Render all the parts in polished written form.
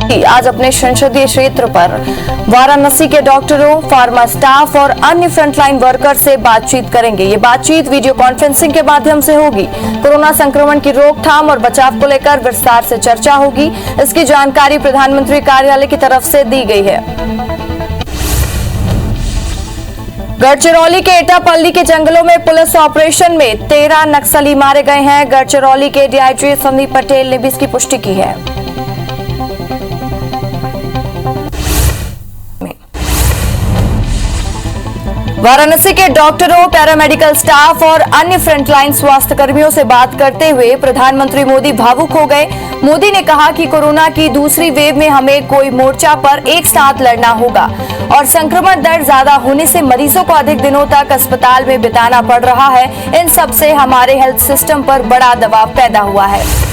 आज अपने संसदीय क्षेत्र पर वाराणसी के डॉक्टरों, फार्मा स्टाफ और अन्य फ्रंटलाइन वर्कर से बातचीत करेंगे। ये बातचीत वीडियो कॉन्फ्रेंसिंग के माध्यम से होगी। कोरोना संक्रमण की रोकथाम और बचाव को लेकर विस्तार से चर्चा होगी। इसकी जानकारी प्रधानमंत्री कार्यालय की तरफ से दी गई है। गढ़चिरौली के एटापल्ली के जंगलों में पुलिस ऑपरेशन में 13 नक्सली मारे गए हैं। गढ़चिरौली के डीआईजी संदीप पटेल ने भी इसकी पुष्टि की है। वाराणसी के डॉक्टरों, पैरामेडिकल स्टाफ और अन्य फ्रंटलाइन स्वास्थ्य कर्मियों से बात करते हुए प्रधानमंत्री मोदी भावुक हो गए। मोदी ने कहा कि कोरोना की दूसरी वेव में हमें कोई मोर्चा पर एक साथ लड़ना होगा और संक्रमण दर ज्यादा होने से मरीजों को अधिक दिनों तक अस्पताल में बिताना पड़ रहा है। इन सब से हमारे हेल्थ सिस्टम पर बड़ा दबाव पैदा हुआ है।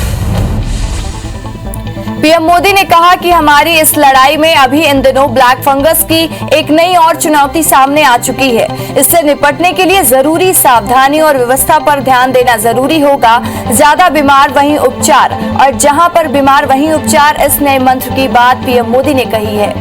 पीएम मोदी ने कहा कि हमारी इस लड़ाई में अभी इन दिनों ब्लैक फंगस की एक नई और चुनौती सामने आ चुकी है। इससे निपटने के लिए जरूरी सावधानी और व्यवस्था पर ध्यान देना जरूरी होगा। ज्यादा बीमार वहीं उपचार और जहां पर बीमार वहीं उपचार, इस नए मंत्र की बात पीएम मोदी ने कही है।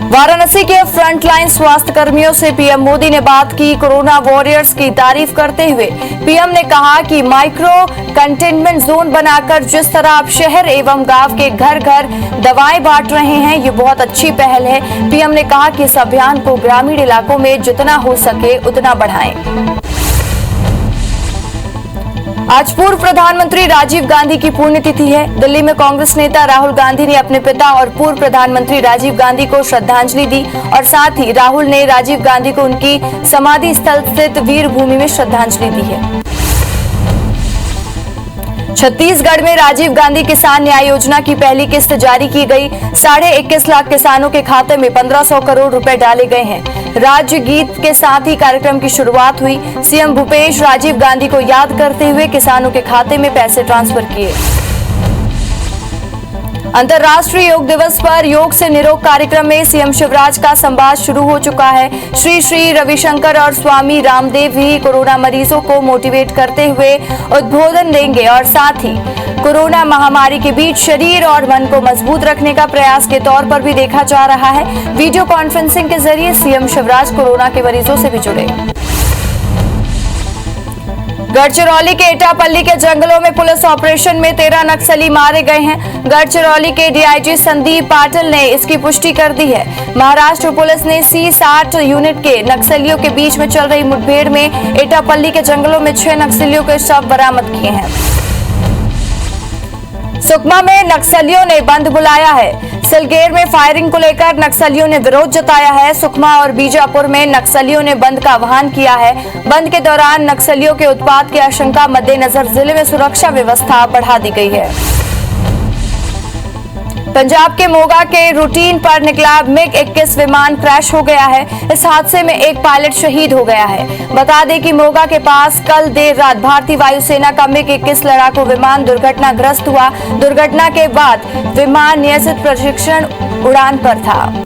वाराणसी के फ्रंटलाइन स्वास्थ्य कर्मियों से पीएम मोदी ने बात की। कोरोना वॉरियर्स की तारीफ करते हुए पीएम ने कहा कि माइक्रो कंटेनमेंट जोन बनाकर जिस तरह आप शहर एवं गांव के घर घर दवाएं बांट रहे हैं, ये बहुत अच्छी पहल है। पीएम ने कहा कि इस अभियान को ग्रामीण इलाकों में जितना हो सके उतना बढ़ाएं। आज पूर्व प्रधानमंत्री राजीव गांधी की पुण्यतिथि है। दिल्ली में कांग्रेस नेता राहुल गांधी ने अपने पिता और पूर्व प्रधानमंत्री राजीव गांधी को श्रद्धांजलि दी और साथ ही राहुल ने राजीव गांधी को उनकी समाधि स्थल स्थित वीर भूमि में श्रद्धांजलि दी है। छत्तीसगढ़ में राजीव गांधी किसान न्याय योजना की पहली किस्त जारी की गई। 21.5 लाख किसानों के खाते में 1500 करोड़ रुपए डाले गए हैं। राज्य गीत के साथ ही कार्यक्रम की शुरुआत हुई। सीएम भूपेश राजीव गांधी को याद करते हुए किसानों के खाते में पैसे ट्रांसफर किए। अंतर्राष्ट्रीय योग दिवस पर योग से निरोग कार्यक्रम में सीएम शिवराज का संवाद शुरू हो चुका है। श्री श्री रविशंकर और स्वामी रामदेव भी कोरोना मरीजों को मोटिवेट करते हुए उद्बोधन देंगे और साथ ही कोरोना महामारी के बीच शरीर और मन को मजबूत रखने का प्रयास के तौर पर भी देखा जा रहा है। वीडियो कॉन्फ्रेंसिंग के जरिए सीएम शिवराज कोरोना के मरीजों से भी जुड़े। गढ़चिरौली के एटापल्ली के जंगलों में पुलिस ऑपरेशन में 13 नक्सली मारे गए हैं। गढ़चिरौली के डीआईजी संदीप पाटिल ने इसकी पुष्टि कर दी है। महाराष्ट्र पुलिस ने C60 यूनिट के नक्सलियों के बीच में चल रही मुठभेड़ में एटापल्ली के जंगलों में 6 नक्सलियों के शव बरामद किए हैं। सुकमा में नक्सलियों ने बंद बुलाया है। सिलगेर में फायरिंग को लेकर नक्सलियों ने विरोध जताया है। सुकमा और बीजापुर में नक्सलियों ने बंद का आह्वान किया है। बंद के दौरान नक्सलियों के उत्पात की आशंका मद्देनजर जिले में सुरक्षा व्यवस्था बढ़ा दी गई है। पंजाब के मोगा के रूटीन पर निकला MiG-21 विमान क्रैश हो गया है। इस हादसे में एक पायलट शहीद हो गया है। बता दें कि मोगा के पास कल देर रात भारतीय वायुसेना का MiG-21 लड़ाकू विमान दुर्घटनाग्रस्त हुआ। दुर्घटना के बाद विमान नियमित प्रशिक्षण उड़ान पर था।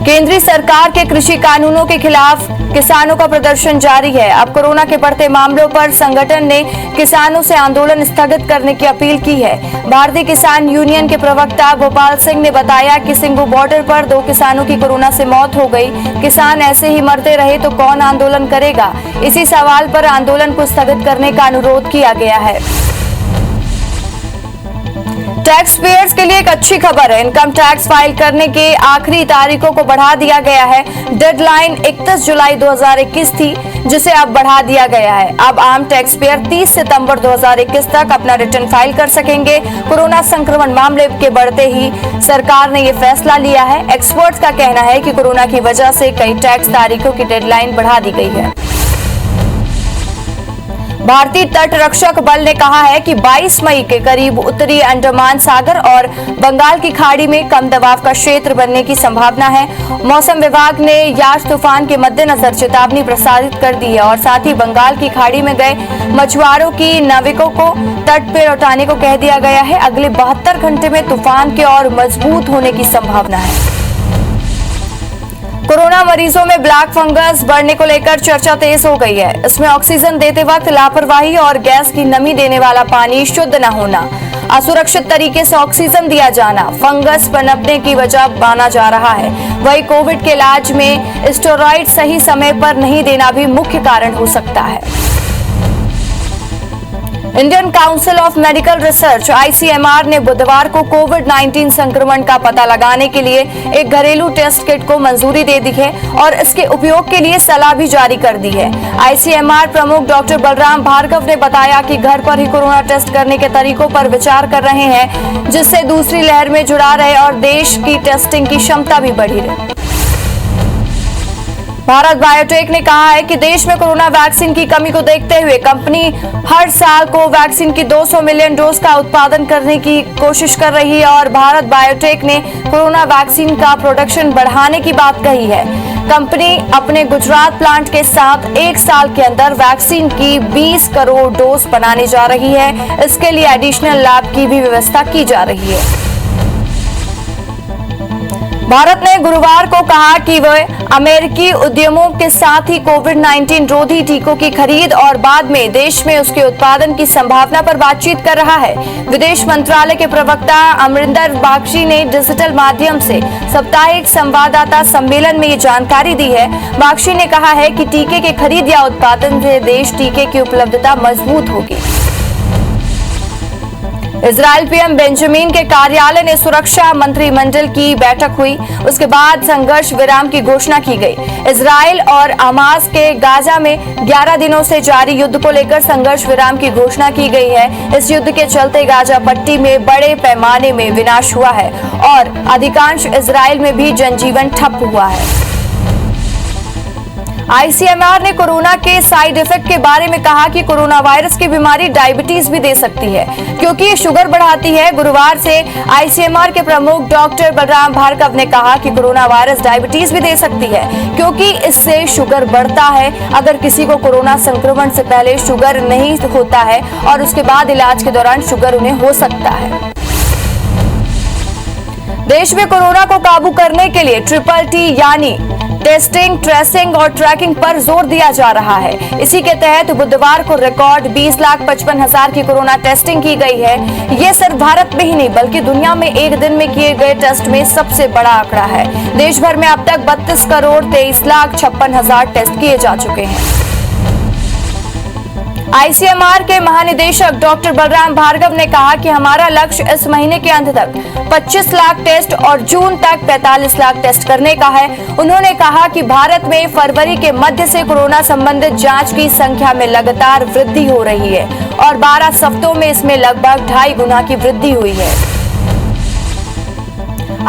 केंद्रीय सरकार के कृषि कानूनों के खिलाफ किसानों का प्रदर्शन जारी है। अब कोरोना के बढ़ते मामलों पर संगठन ने किसानों से आंदोलन स्थगित करने की अपील की है। भारतीय किसान यूनियन के प्रवक्ता गोपाल सिंह ने बताया कि सिंगू बॉर्डर पर 2 किसानों की कोरोना से मौत हो गई। किसान ऐसे ही मरते रहे तो कौन आंदोलन करेगा? इसी सवाल पर आंदोलन को स्थगित करने का अनुरोध किया गया है। टैक्स पेयर्स के लिए एक अच्छी खबर है। इनकम टैक्स फाइल करने के आखिरी तारीखों को बढ़ा दिया गया है। डेडलाइन 31 जुलाई 2021 थी, जिसे अब बढ़ा दिया गया है। अब आम टैक्स पेयर 30 सितंबर 2021 तक अपना रिटर्न फाइल कर सकेंगे। कोरोना संक्रमण मामले के बढ़ते ही सरकार ने ये फैसला लिया है। एक्सपर्ट्स का कहना है कि कोरोना की वजह से कई टैक्स तारीखों की डेडलाइन बढ़ा दी गई है। भारतीय तट रक्षक बल ने कहा है कि 22 मई के करीब उत्तरी अंडमान सागर और बंगाल की खाड़ी में कम दबाव का क्षेत्र बनने की संभावना है। मौसम विभाग ने यास तूफान के मद्देनजर चेतावनी प्रसारित कर दी है और साथ ही बंगाल की खाड़ी में गए मछुआरों की नाविकों को तट पर लौटाने को कह दिया गया है। अगले 72 घंटे में तूफान के और मजबूत होने की संभावना है। कोरोना मरीजों में ब्लैक फंगस बढ़ने को लेकर चर्चा तेज हो गई है। इसमें ऑक्सीजन देते वक्त लापरवाही और गैस की नमी देने वाला पानी शुद्ध न होना, असुरक्षित तरीके से ऑक्सीजन दिया जाना फंगस पनपने की वजह माना जा रहा है। वहीं कोविड के इलाज में स्टेरॉइड सही समय पर नहीं देना भी मुख्य कारण हो सकता है। Indian council of medical research ICMR ने बुधवार को कोविड-19 संक्रमण का पता लगाने के लिए एक घरेलू टेस्ट किट को मंजूरी दे दी है और इसके उपयोग के लिए सलाह भी जारी कर दी है। ICMR प्रमुख डॉक्टर बलराम भार्गव ने बताया कि घर पर ही कोरोना टेस्ट करने के तरीकों पर विचार कर रहे हैं, जिससे दूसरी लहर में जुड़ा रहे और देश की टेस्टिंग की क्षमता भी बढ़ी रहे। भारत बायोटेक ने कहा है कि देश में कोरोना वैक्सीन की कमी को देखते हुए कंपनी हर साल कोवैक्सीन की 200 मिलियन डोज का उत्पादन करने की कोशिश कर रही है और भारत बायोटेक ने कोरोना वैक्सीन का प्रोडक्शन बढ़ाने की बात कही है। कंपनी अपने गुजरात प्लांट के साथ एक साल के अंदर वैक्सीन की 20 करोड़ डोज बनाने जा रही है। इसके लिए एडिशनल लैब की भी व्यवस्था की जा रही है। भारत ने गुरुवार को कहा कि वह अमेरिकी उद्यमों के साथ ही कोविड-19 रोधी टीकों की खरीद और बाद में देश में उसके उत्पादन की संभावना पर बातचीत कर रहा है। विदेश मंत्रालय के प्रवक्ता अमरिंदर बागची ने डिजिटल माध्यम से साप्ताहिक संवाददाता सम्मेलन में ये जानकारी दी है। बागची ने कहा है कि टीके के खरीद या उत्पादन से देश टीके की उपलब्धता मजबूत होगी। इजरायल पीएम बेंजामिन के कार्यालय ने सुरक्षा मंत्रिमंडल की बैठक हुई, उसके बाद संघर्ष विराम की घोषणा की गई। इजरायल और हमास के गाजा में 11 दिनों से जारी युद्ध को लेकर संघर्ष विराम की घोषणा की गई है। इस युद्ध के चलते गाजा पट्टी में बड़े पैमाने में विनाश हुआ है और अधिकांश इजरायल में भी जनजीवन ठप हुआ है। ICMR ने कोरोना के साइड इफेक्ट के बारे में कहा कि कोरोना वायरस की बीमारी डायबिटीज भी दे सकती है, क्योंकि ये शुगर बढ़ाती है। गुरुवार से ICMR के प्रमुख डॉक्टर बलराम भार्गव ने कहा कि कोरोना वायरस डायबिटीज भी दे सकती है, क्योंकि इससे शुगर बढ़ता है। अगर किसी को कोरोना संक्रमण से पहले शुगर नहीं होता है और उसके बाद इलाज के दौरान शुगर उन्हें हो सकता है। देश में कोरोना को काबू करने के लिए TTT यानी टेस्टिंग, ट्रेसिंग और ट्रैकिंग पर जोर दिया जा रहा है। इसी के तहत बुधवार को रिकॉर्ड 20,55,000 की कोरोना टेस्टिंग की गई है। ये सिर्फ भारत में ही नहीं बल्कि दुनिया में एक दिन में किए गए टेस्ट में सबसे बड़ा आंकड़ा है। देश भर में अब तक 32,23,56,000 टेस्ट किए जा चुके हैं। ICMR के महानिदेशक डॉक्टर बलराम भार्गव ने कहा कि हमारा लक्ष्य इस महीने के अंत तक 25 लाख टेस्ट और जून तक 45 लाख टेस्ट करने का है। उन्होंने कहा कि भारत में फरवरी के मध्य से कोरोना संबंधित जांच की संख्या में लगातार वृद्धि हो रही है और 12 हफ्तों में इसमें लगभग 2.5 गुना की वृद्धि हुई है।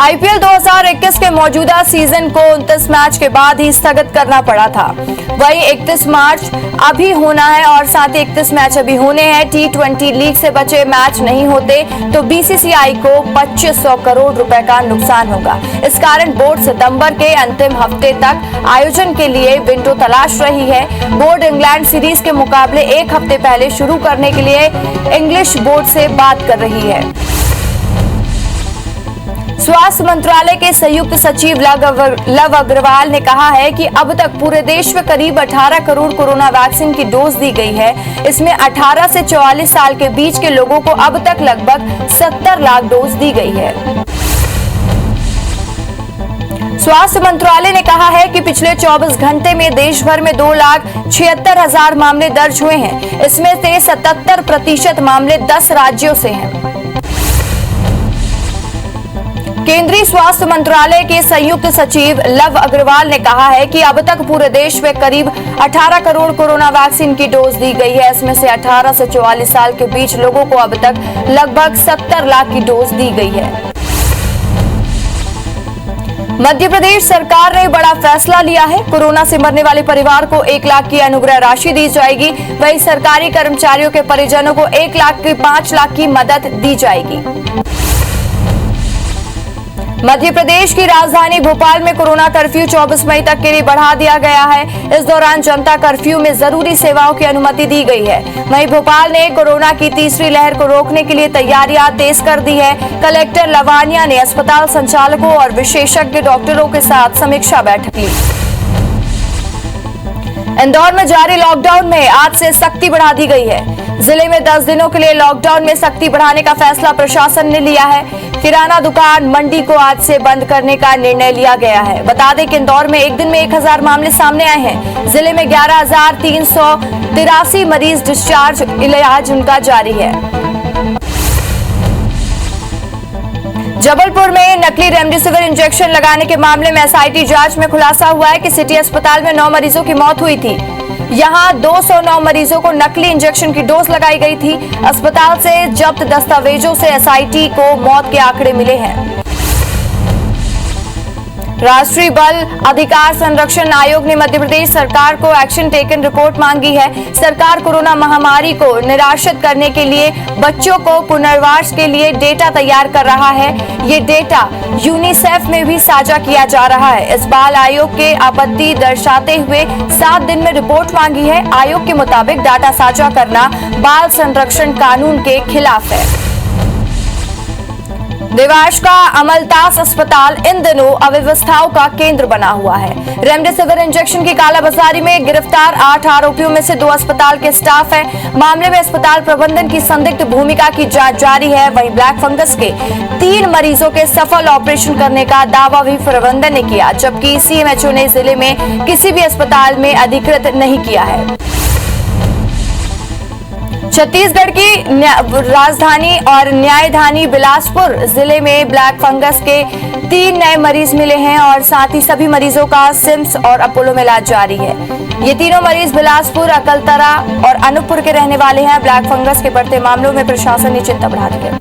IPL 2021 के मौजूदा सीजन को 29 मैच के बाद ही स्थगित करना पड़ा था। वहीं 31 मार्च अभी होना है और साथ ही 31 मैच अभी होने हैं। T20 लीग से बचे मैच नहीं होते तो BCCI को 2500 करोड़ रुपए का नुकसान होगा। इस कारण बोर्ड सितंबर के अंतिम हफ्ते तक आयोजन के लिए विंडो तलाश रही है। बोर्ड इंग्लैंड सीरीज के मुकाबले एक हफ्ते पहले शुरू करने के लिए इंग्लिश बोर्ड से बात कर रही है। स्वास्थ्य मंत्रालय के संयुक्त सचिव लव अग्रवाल ने कहा है कि अब तक पूरे देश में करीब 18 करोड़ कोरोना वैक्सीन की डोज दी गई है। इसमें 18 से 44 साल के बीच के लोगों को अब तक लगभग 70 लाख डोज दी गई है। स्वास्थ्य मंत्रालय ने कहा है कि पिछले 24 घंटे में देश भर में 2,76,000 मामले दर्ज हुए हैं। इसमें से 77% मामले 10 राज्यों से हैं। केंद्रीय स्वास्थ्य मंत्रालय के संयुक्त सचिव लव अग्रवाल ने कहा है कि अब तक पूरे देश में करीब 18 करोड़ कोरोना वैक्सीन की डोज दी गई है। इसमें से 18 से 44 साल के बीच लोगों को अब तक लगभग 70 लाख की डोज दी गई है। मध्य प्रदेश सरकार ने बड़ा फैसला लिया है। कोरोना से मरने वाले परिवार को 1 लाख की अनुग्रह राशि दी जाएगी। वहीं सरकारी कर्मचारियों के परिजनों को 1 लाख की 5 लाख की मदद दी जाएगी। मध्य प्रदेश की राजधानी भोपाल में कोरोना कर्फ्यू 24 मई तक के लिए बढ़ा दिया गया है। इस दौरान जनता कर्फ्यू में जरूरी सेवाओं की अनुमति दी गई है। वहीं भोपाल ने कोरोना की तीसरी लहर को रोकने के लिए तैयारियां तेज कर दी है। कलेक्टर लवानिया ने अस्पताल संचालकों और विशेषज्ञ डॉक्टरों के साथ समीक्षा बैठक ली। इंदौर में जारी लॉकडाउन में आज से सख्ती बढ़ा दी गई है। जिले में 10 दिनों के लिए लॉकडाउन में सख्ती बढ़ाने का फैसला प्रशासन ने लिया है। किराना दुकान, मंडी को आज से बंद करने का निर्णय लिया गया है। बता दें कि इंदौर में एक दिन में 1000 मामले सामने आए हैं। जिले में 11,383 मरीज डिस्चार्ज, इलाज उनका जारी है। जबलपुर में नकली रेमडेसिविर इंजेक्शन लगाने के मामले में एसआईटी जांच में खुलासा हुआ है कि सिटी अस्पताल में 9 मरीजों की मौत हुई थी। यहां 209 मरीजों को नकली इंजेक्शन की डोज लगाई गई थी। अस्पताल से जब्त दस्तावेजों से एसआईटी को मौत के आंकड़े मिले हैं। राष्ट्रीय बाल अधिकार संरक्षण आयोग ने मध्य प्रदेश सरकार को एक्शन टेकन रिपोर्ट मांगी है। सरकार कोरोना महामारी को निराशित करने के लिए बच्चों को पुनर्वास के लिए डेटा तैयार कर रहा है। ये डेटा यूनिसेफ में भी साझा किया जा रहा है। इस बाल आयोग के आपत्ति दर्शाते हुए 7 दिन में रिपोर्ट मांगी है। आयोग के मुताबिक डाटा साझा करना बाल संरक्षण कानून के खिलाफ है। देवास का अमलतास अस्पताल इन दिनों अव्यवस्थाओं का केंद्र बना हुआ है। रेमडेसिविर इंजेक्शन की कालाबाजारी में गिरफ्तार 8 आरोपियों में से 2 अस्पताल के स्टाफ हैं। मामले में अस्पताल प्रबंधन की संदिग्ध भूमिका की जांच जारी है। वहीं ब्लैक फंगस के 3 मरीजों के सफल ऑपरेशन करने का दावा भी प्रबंधन ने किया, जबकि सीएमएचओ ने जिले में किसी भी अस्पताल में अधिकृत नहीं किया है। छत्तीसगढ़ की राजधानी और न्यायधानी बिलासपुर जिले में ब्लैक फंगस के 3 नए मरीज मिले हैं और साथ ही सभी मरीजों का सिम्स और अपोलो में इलाज जारी है। ये तीनों मरीज बिलासपुर, अकलतरा और अनूपपुर के रहने वाले हैं। ब्लैक फंगस के बढ़ते मामलों में प्रशासन ने चिंता बढ़ा दी है।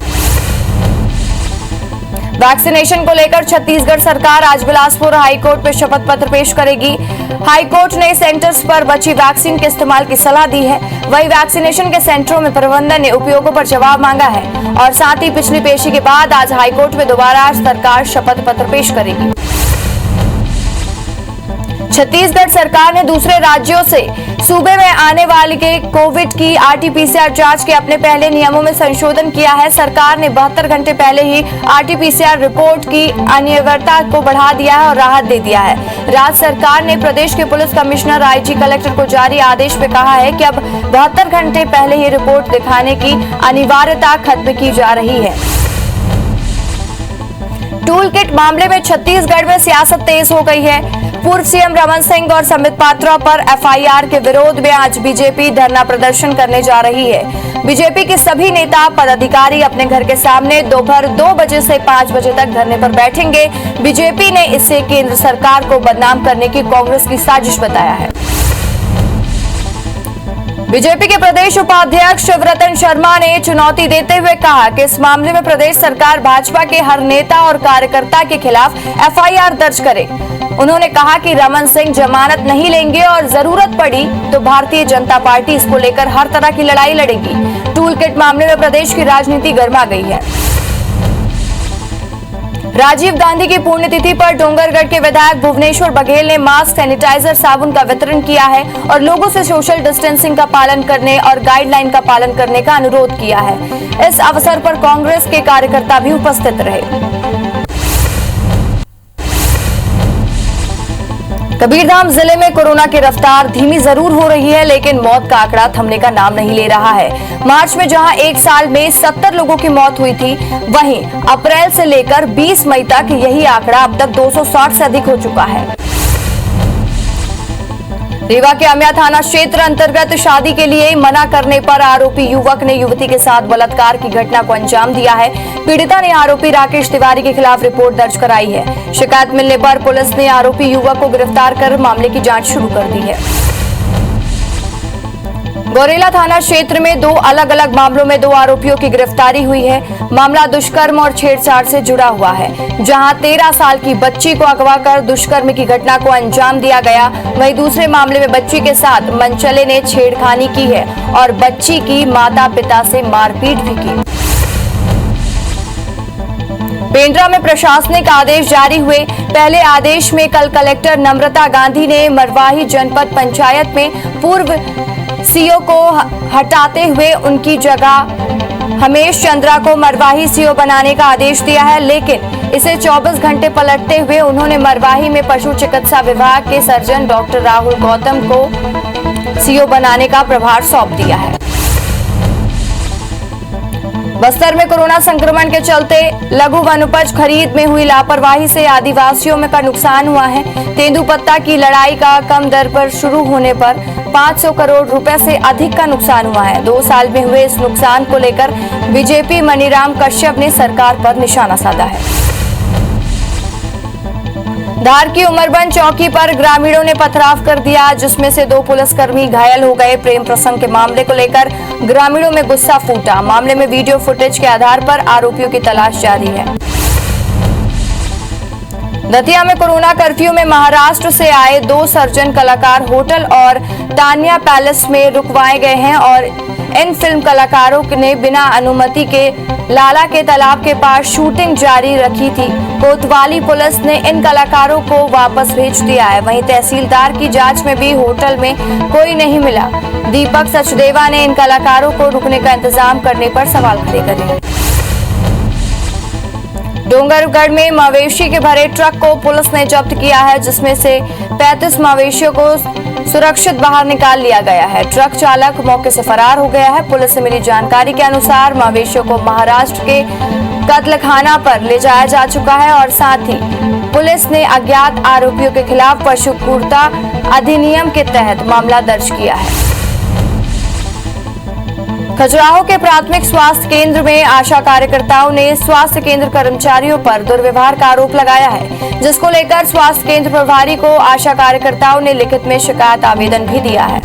वैक्सीनेशन को लेकर छत्तीसगढ़ सरकार आज बिलासपुर हाईकोर्ट में शपथ पत्र पेश करेगी। हाईकोर्ट ने सेंटर्स पर बची वैक्सीन के इस्तेमाल की सलाह दी है। वहीं वैक्सीनेशन के सेंटरों में प्रबंधन ने उपयोगों पर जवाब मांगा है और साथ ही पिछली पेशी के बाद आज हाईकोर्ट में दोबारा सरकार शपथ पत्र पेश करेगी। छत्तीसगढ़ सरकार ने दूसरे राज्यों से सूबे में आने वाले के कोविड की आरटीपीसीआर जांच के अपने पहले नियमों में संशोधन किया है। सरकार ने 72 घंटे पहले ही आरटीपीसीआर रिपोर्ट की अनिवार्यता को बढ़ा दिया है और राहत दे दिया है। राज्य सरकार ने प्रदेश के पुलिस कमिश्नर, आईजी, कलेक्टर को जारी आदेश में कहा है कि अब 72 घंटे पहले ही रिपोर्ट दिखाने की अनिवार्यता खत्म की जा रही है। टूल किट मामले में छत्तीसगढ़ में सियासत तेज हो गई है। पूर्व सीएम रमन सिंह और संबित पात्रा पर एफआईआर के विरोध में आज बीजेपी धरना प्रदर्शन करने जा रही है। बीजेपी के सभी नेता पदाधिकारी अपने घर के सामने दोपहर 2 बजे से 5 बजे तक धरने पर बैठेंगे। बीजेपी ने इसे केंद्र सरकार को बदनाम करने की कांग्रेस की साजिश बताया है। बीजेपी के प्रदेश उपाध्यक्ष शिवरतन शर्मा ने चुनौती देते हुए कहा कि इस मामले में प्रदेश सरकार भाजपा के हर नेता और कार्यकर्ता के खिलाफ एफआईआर दर्ज करे। उन्होंने कहा कि रमन सिंह जमानत नहीं लेंगे और जरूरत पड़ी तो भारतीय जनता पार्टी इसको लेकर हर तरह की लड़ाई लड़ेगी। टूल किट मामले में प्रदेश की राजनीति गर्मा गई है। राजीव गांधी की पुण्यतिथि पर डोंगरगढ़ के विधायक भुवनेश्वर बघेल ने मास्क, सैनिटाइजर, साबुन का वितरण किया है और लोगों से सोशल डिस्टेंसिंग का पालन करने और गाइडलाइन का पालन करने का अनुरोध किया है। इस अवसर पर कांग्रेस के कार्यकर्ता भी उपस्थित रहे। कबीरधाम जिले में कोरोना की रफ्तार धीमी जरूर हो रही है, लेकिन मौत का आंकड़ा थमने का नाम नहीं ले रहा है। मार्च में जहां एक साल में 70 लोगों की मौत हुई थी, वहीं अप्रैल से लेकर 20 मई तक यही आंकड़ा अब तक 260 से अधिक हो चुका है। रीवा के अमिया थाना क्षेत्र अंतर्गत शादी के लिए मना करने पर आरोपी युवक ने युवती के साथ बलात्कार की घटना को अंजाम दिया है। पीड़िता ने आरोपी राकेश तिवारी के खिलाफ रिपोर्ट दर्ज कराई है। शिकायत मिलने पर पुलिस ने आरोपी युवक को गिरफ्तार कर मामले की जांच शुरू कर दी है। गौरेला थाना क्षेत्र में 2 अलग अलग मामलों में 2 आरोपियों की गिरफ्तारी हुई है। मामला दुष्कर्म और छेड़छाड़ से जुड़ा हुआ है, जहां 13 साल की बच्ची को अगवा कर दुष्कर्म की घटना को अंजाम दिया गया। वहीं दूसरे मामले में बच्ची के साथ मनचले ने छेड़खानी की है और बच्ची की माता पिता से मारपीट भी की। पेंड्रा में प्रशासनिक आदेश जारी हुए। पहले आदेश में कल कलेक्टर नम्रता गांधी ने मरवाही जनपद पंचायत में पूर्व सीओ को हटाते हुए उनकी जगह हमेश चंद्रा को मरवाही सीओ बनाने का आदेश दिया है, लेकिन इसे 24 घंटे पलटते हुए उन्होंने मरवाही में पशु चिकित्सा विभाग के सर्जन डॉक्टर राहुल गौतम को सीओ बनाने का प्रभार सौंप दिया है। बस्तर में कोरोना संक्रमण के चलते लघु वनोपज खरीद में हुई लापरवाही से आदिवासियों में का नुकसान हुआ है। तेंदुपत्ता की लड़ाई का कम दर पर शुरू होने पर 500 करोड़ रुपए से अधिक का नुकसान हुआ है। 2 साल में हुए इस नुकसान को लेकर बीजेपी मनीराम कश्यप ने सरकार पर निशाना साधा है। धार की उमरबंद चौकी पर ग्रामीणों ने पथराव कर दिया, जिसमें से 2 पुलिसकर्मी घायल हो गए। प्रेम प्रसंग के मामले को लेकर ग्रामीणों में गुस्सा फूटा। मामले में वीडियो फुटेज के आधार पर आरोपियों की तलाश जारी है। दतिया में कोरोना कर्फ्यू में महाराष्ट्र से आए 2 सर्जन कलाकार होटल और तान्या पैलेस में रुकवाए गए हैं और इन फिल्म कलाकारों ने बिना अनुमति के लाला के तालाब के पास शूटिंग जारी रखी थी। कोतवाली पुलिस ने इन कलाकारों को वापस भेज दिया है। वहीं तहसीलदार की जांच में भी होटल में कोई नहीं मिला। दीपक सचदेवा ने इन कलाकारों को रुकने का इंतजाम करने पर सवाल खड़े करे। डोंगरगढ़ में मवेशी के भरे ट्रक को पुलिस ने जब्त किया है, जिसमें से 35 मवेशियों को सुरक्षित बाहर निकाल लिया गया है। ट्रक चालक मौके से फरार हो गया है। पुलिस से मिली जानकारी के अनुसार मवेशियों को महाराष्ट्र के कत्लखाना पर ले जाया जा चुका है और साथ ही पुलिस ने अज्ञात आरोपियों के खिलाफ पशु क्रूरता अधिनियम के तहत मामला दर्ज किया है। खजुराहो के प्राथमिक स्वास्थ्य केंद्र में आशा कार्यकर्ताओं ने स्वास्थ्य केंद्र कर्मचारियों पर दुर्व्यवहार का आरोप लगाया है, जिसको लेकर स्वास्थ्य केंद्र प्रभारी को आशा कार्यकर्ताओं ने लिखित में शिकायत आवेदन भी दिया है।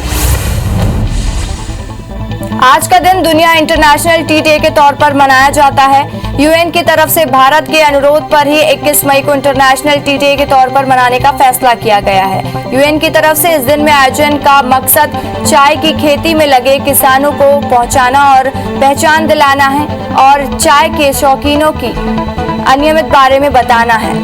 आज का दिन दुनिया इंटरनेशनल टी डे के तौर पर मनाया जाता है। यूएन की तरफ से भारत के अनुरोध पर ही 21 मई को इंटरनेशनल टी डे के तौर पर मनाने का फैसला किया गया है। यूएन की तरफ से इस दिन में आयोजन का मकसद चाय की खेती में लगे किसानों को पहुंचाना और पहचान दिलाना है और चाय के शौकीनों की अनियमित बारे में बताना है।